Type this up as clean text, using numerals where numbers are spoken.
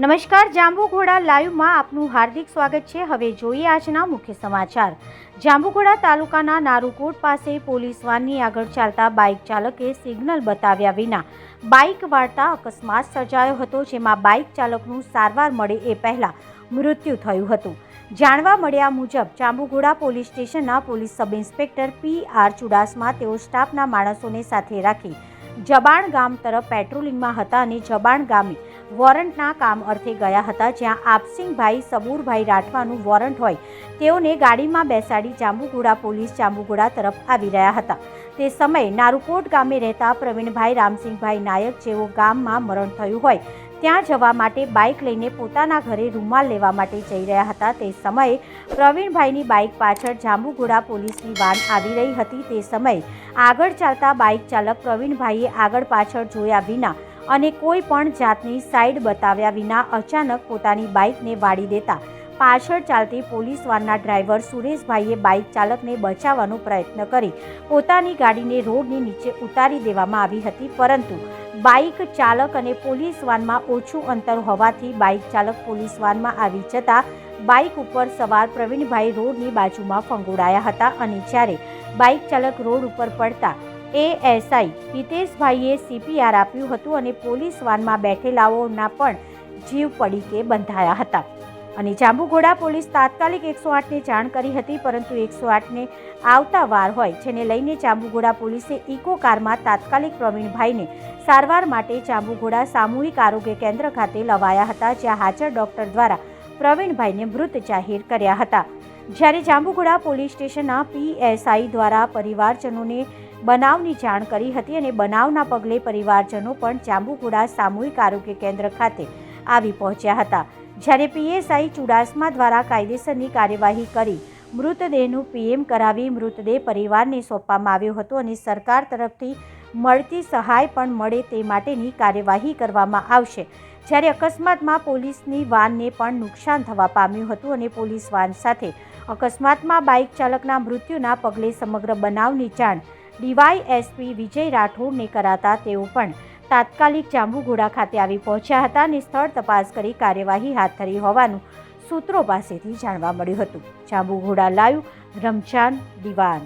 નમસ્કાર, જાંબુઘોડા લાઈવમાં આપનું હાર્દિક સ્વાગત છે। હવે જોઈએ આજના મુખ્ય સમાચાર। જાંબુઘોડા તાલુકાના નારુકોટ પાસે પોલીસ વાનની આગળ ચાલતા બાઇક ચાલકે સિગ્નલ બતાવ્યા વિના બાઇક વાળતા અકસ્માત સર્જાયો હતો, જેમાં બાઇક ચાલકનું સારવાર મળે એ પહેલા મૃત્યુ થયું હતું। જાણવા મળ્યા મુજબ જાંબુઘોડા પોલીસ સ્ટેશનના police sub inspector PR Chudasama તેઓ સ્ટાફના માણસોને સાથે રાખી જબાણ ગામ તરફ પેટ્રોલિંગમાં હતા અને જબાણ ગામે વોરંટના કામ અર્થે ગયા હતા, જ્યાં આપસિંગભાઈ સબુરભાઈ રાઠવાનું વોરંટ હોય તેઓને ગાડીમાં બેસાડી જાંબુઘોડા પોલીસ જાંબુઘોડા તરફ આવી રહ્યા હતા। તે સમયે નારુકોટ ગામે રહેતા પ્રવીણભાઈ રામસિંહભાઈ નાયક, જેઓ ગામમાં મરણ થયું હોય ત્યાં જવા માટે બાઇક લઈને પોતાના ઘરે રૂમાલ લેવા માટે જઈ રહ્યા હતા। તે સમયે પ્રવીણભાઈની બાઇક પાછળ જાંબુઘોડા પોલીસની વાન આવી રહી હતી। તે સમયે આગળ ચાલતા બાઇક ચાલક પ્રવીણભાઈએ આગળ પાછળ જોયા વિના અને કોઈ પણ જાતની સાઈડ બતાવ્યા વિના અચાનક પોતાની બાઇકને વાળી દેતા પાછળ ચાલતી પોલીસ વાનના ડ્રાઈવર સુરેશભાઈએ બાઇક ચાલકને બચાવવાનો પ્રયત્ન કરી પોતાની ગાડીને રોડની નીચે ઉતારી દેવામાં આવી હતી, પરંતુ બાઇક ચાલક અને પોલીસ વાનમાં ઓછું અંતર હોવાથી બાઇક ચાલક પોલીસ વાનમાં આવી જતા બાઇક ઉપર સવાર પ્રવીણભાઈ રોડની બાજુમાં ફંગોળાયા હતા અને જ્યારે બાઇક ચાલક રોડ ઉપર પડતા ASI હિતેશભાઈએ CPR આપ્યું હતું અને પોલીસ વાનમાં બેઠેલાઓના પણ જીવ પડીકે બંધાયા હતા અને જાંબુઘોડા પોલીસ તાત્કાલિક 108ને જાણ કરી હતી, પરંતુ 108ને આવતા વાર હોય, જેને લઈને જાંબુઘોડા પોલીસે ઇકો કારમાં તાત્કાલિક પ્રવીણભાઈને સારવાર માટે જાંબુઘોડા સામૂહિક આરોગ્ય કેન્દ્ર ખાતે લવાયા હતા, જ્યાં હાજર ડોક્ટર દ્વારા પ્રવીણભાઈને મૃત જાહેર કર્યા હતા। જ્યારે જાંબુઘોડા પોલીસ સ્ટેશનના PSI દ્વારા પરિવારજનોને બનાવની જાણ કરી હતી અને બનાવના પગલે પરિવારજનો પણ જાંબુઘોડા સામૂહિક આરોગ્ય કેન્દ્ર ખાતે આવી પહોંચ્યા હતા। જ્યારે PSI ચુડાસમા દ્વારા કાયદેસરની કાર્યવાહી કરી મૃતદેહનું PM કરાવી મૃતદેહ પરિવારને સોંપવામાં આવ્યો હતો અને સરકાર તરફથી મળતી સહાય પણ મળે તે માટેની કાર્યવાહી કરવામાં આવશે। જ્યારે અકસ્માતમાં પોલીસની વાનને પણ નુકસાન થવા પામ્યું હતું અને પોલીસ વાન સાથે અકસ્માતમાં બાઇક ચાલકના મૃત્યુના પગલે સમગ્ર બનાવની જાણ DYSP વિજય રાઠોડને કરાતા તેઓ પણ તાત્કાલિક જાંબુઘોડા ખાતે આવી પહોંચ્યા હતા અને સ્થળ તપાસ કરી કાર્યવાહી હાથ ધરી હોવાનું સૂત્રો પાસેથી જાણવા મળ્યું હતું। જાંબુઘોડા લાઈવ રમજાન દિવાન।